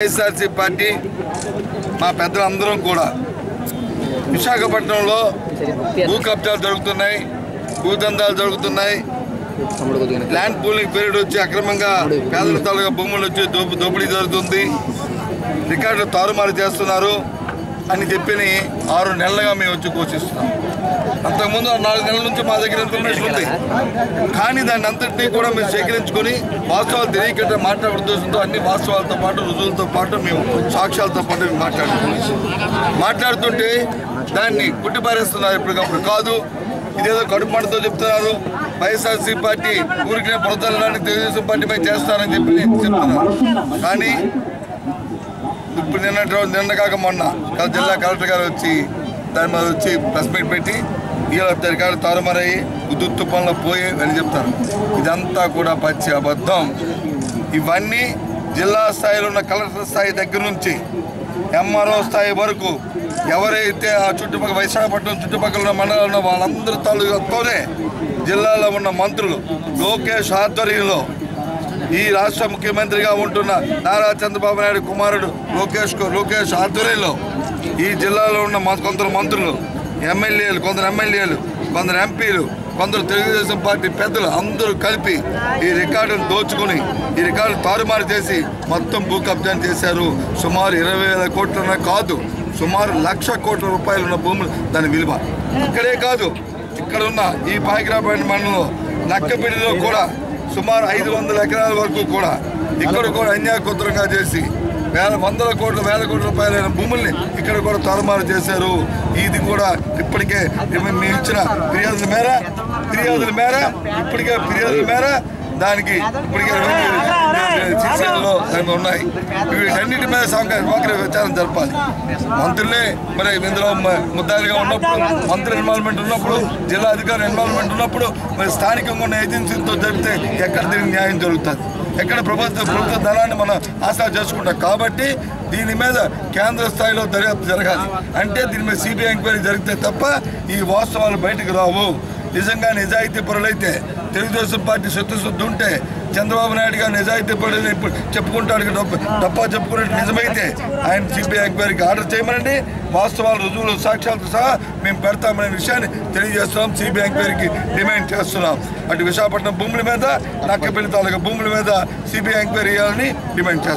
YSRC party మా పెద్దలందరం కూడా విశాఖపట్నంలో భూ కబ్జాలు జరుగుతున్నాయి, భూదందాలు జరుగుతున్నాయి, ల్యాండ్ పూలింగ్ పీరియడ్ వచ్చి అక్రమంగా పేదల తాలూకా భూములు వచ్చి దోపిడీ జరుగుతుంది, రికార్డులు తారుమారు చేస్తున్నారు అని చెప్పి 6 నెలలుగా మేము వచ్చి కోసిస్తున్నాం. అంతకుముందు 4 నెలల నుంచి మా దగ్గర ఇన్ఫర్మేషన్ ఉంది. కానీ దాన్ని అంతటినీ కూడా మేము సేకరించుకొని వాస్తవాలు తెలియకుండా మాట్లాడే ఉద్దేశంతో అన్ని వాస్తవాలతో పాటు రుజువులతో పాటు మేము సాక్ష్యాలతో పాటు మేము మాట్లాడుతుంటే దాన్ని కుట్టిపారేస్తున్నారు. ఎప్పటికప్పుడు కాదు, ఇదేదో కడుపుమంటతో చెప్తున్నారు. వైఎస్ఆర్సీ పార్టీ ఊరికే ప్రజలని తెలుగుదేశం పార్టీ పై చేస్తారని చెప్పి చెప్తున్నారు. కానీ ఇప్పుడు నిన్న కాక మొన్న జిల్లా కలెక్టర్ గారు వచ్చి దాని మీద వచ్చి ప్రెస్ మీట్ పెట్టి ఇలా రికార్డు తారుమారయ్యి ఉద్దుత్తు పనులు పోయి అని చెప్తారు. ఇదంతా కూడా పచ్చి అబద్ధం. ఇవన్నీ జిల్లా స్థాయిలో ఉన్న కలెక్టర్ స్థాయి దగ్గర నుంచి ఎంఆర్ఓ స్థాయి వరకు ఎవరైతే ఆ చుట్టుపక్కల విశాఖపట్నం చుట్టుపక్కల ఉన్న మండలాలు ఉన్న వాళ్ళందరి తాలూకాతోనే జిల్లాలో ఉన్న మంత్రులు లోకేష్ ఆధ్వర్యంలో ఈ రాష్ట్ర ముఖ్యమంత్రిగా ఉంటున్న నారా చంద్రబాబు నాయుడు కుమారుడు లోకేష్ ఆధ్వర్యంలో ఈ జిల్లాలో ఉన్న కొందరు మంత్రులు, ఎమ్మెల్యేలు, కొందరు ఎంపీలు, కొందరు తెలుగుదేశం పార్టీ పెద్దలు అందరూ కలిపి ఈ రికార్డును దోచుకుని ఈ రికార్డు తారుమారు చేసి మొత్తం భూ కబ్జాను చేశారు. సుమారు 20,000 కోట్ల కాదు, సుమారు 1,00,000 కోట్ల రూపాయలు ఉన్న భూములు దాని విలువ. ఇక్కడే కాదు, ఇక్కడ ఉన్న ఈ పాకిరాపేట మండలంలో నక్కపిడిలో కూడా సుమారు 500 ఎకరాల వరకు కూడా ఇక్కడ కూడా అన్యాయకుతంగా చేసి వేల కోట్ల రూపాయలైన భూముల్ని ఇక్కడ కూడా తారుమారు చేశారు. ఇది కూడా ఇప్పటికే మేము ఇచ్చిన ఫిర్యాదుల మేర దానికి ఇప్పటికే శిక్షణలో దానికి ఉన్నాయి. వీటన్నిటి మీద సమగ్ర విచారణ జరపాలి. మంత్రులే మరి ఇందులో ముద్దాయిలుగా ఉన్నప్పుడు, మంత్రి ఇన్వాల్వ్మెంట్ ఉన్నప్పుడు, జిల్లా అధికారులు ఇన్వాల్వ్మెంట్ ఉన్నప్పుడు మరి స్థానికంగా ఉన్న ఏజెన్సీలతో జరిపితే ఎక్కడ దీనికి న్యాయం జరుగుతుంది, ఎక్కడ ప్రభుత్వ ధనాన్ని మనం ఆశా చేసుకుంటాం. కాబట్టి దీని మీద కేంద్ర స్థాయిలో దర్యాప్తు జరగాలి. అంటే దీని మీద సిబిఐ ఎంక్వైరీ జరిగితే తప్ప ఈ వాస్తవాలు బయటకు రావు. నిజంగా నిజాయితీ పరులైతే, తెలుగుదేశం పార్టీ శత్రుశుద్ధి ఉంటే, చంద్రబాబు నాయుడు గారు నిజాయితీ పరులు చెప్పుకుంటాడు తప్ప చెప్పుకున్నట్టు నిజమైతే ఆయన సిబిఐ ఎంక్వైరీకి ఆర్డర్ చేయమనండి. వాస్తవాలు, రుజువులు, సాక్ష్యాలతో సహా మేము పెడతామనే విషయాన్ని తెలియజేస్తున్నాం. సిబిఐ ఎంక్వైరీకి డిమాండ్ చేస్తున్నాం. అటు విశాఖపట్నం భూముల మీద, నక్కపల్లి తాలూకా భూముల మీద సిబిఐ ఎంక్వైరీ చేయాలని డిమాండ్ చేస్తున్నాం.